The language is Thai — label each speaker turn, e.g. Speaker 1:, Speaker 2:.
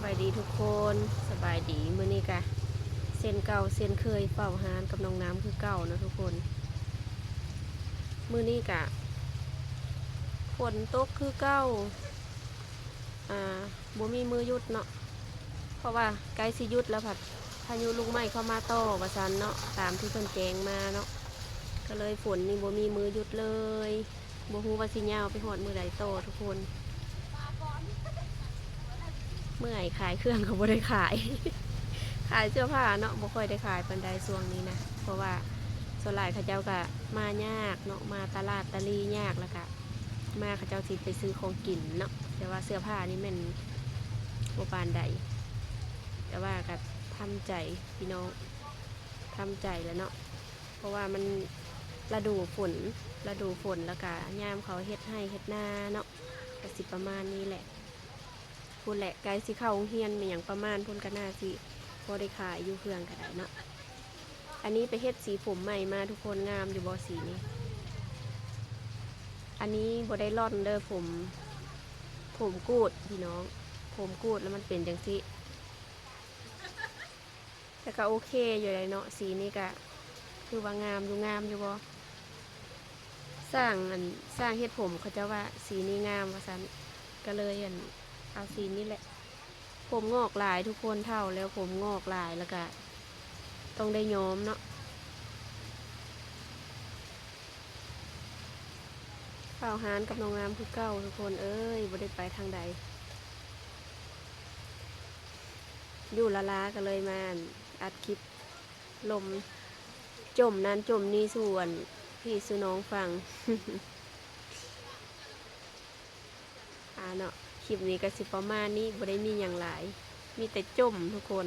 Speaker 1: บายดีทุกคนสบายดีมื้อนี้กะเส้นเก่าเส้นเคยเฝ้าหานกับน้องน้ำคือเก่านะทุกคนมื้อนี้กะฝนตกคือเก่าอ่าบ่มีมือหยุดเนาะเพราะว่าใกล้สิหยุดแล้วผัดพายุลูกไม้เข้ามาต่อว่าซั่นเนาะตามที่เพิ่นแจ้งมาเนาะก็เลยฝนนี่บ่มีมือหยุดเลยบ่ฮู้ว่าสิยาวไปฮอดมื้อใดต่อทุกคนเมื่อยขายเครื่องก็บ่ได้ขาย ขายเสื้อผ้าเนาะบ่ค่อยได้ขายปานใดช่วงนี้นะเพราะว่าส่วนหลายเขาเจ้าก็มายากเนาะมาตลาดตะลียากแล้วก็มาเขาเจ้าสิไปซื้อของกินเนาะแต่ว่าเสื้อผ้านี่แม่นบ่ปานใดแต่ว่าก็ทำใจพี่น้องทำใจแล้วเนาะเพราะว่ามันฤดูฝนแล้วก็ยามเขาเฮ็ดให้เฮ็ดนาเนาะก็สิประมาณนี้แหละพุ่นแหละไกลสิเข้าโรงเรียนมีหยังประมาณพุ่นก็น่าสิพอได้ขายอยู่เครื่องก็ได้เนาะอันนี้ไปเฮ็ดสีผมใหม่มาทุกคนงามอยู่บ่สีนี้อันนี้บ่ได้ร่อนเด้อผมกูดพี่น้องผมกูดแล้วมันเป็นจังซี่แต่ก็โอเคอยู่เลยเนาะสีนี้ก็คือว่างามอยู่บ่สร้างเฮ็ดผมเขาจะว่าสีนี้งามว่าซั่นก็เลยเอาสีนี้แหละผมงอกหลายทุกคนเท่าแล้วผมงอกหลายแล้วก็ต้องได้ย้อมเนาะเฝ้าหานกับน้องงามคือเก่าทุกคนเอ้ยบ่ได้ไปทางใดอยู่ละลาก็เลยมาอัดคลิปลมจมนั้นจมนี่ส่วนพี่สุน้องฟัง เนาะคลิปนี้ก็สิประมาณนี้บ่ได้มีอย่างหลายมีแต่จมทุกคน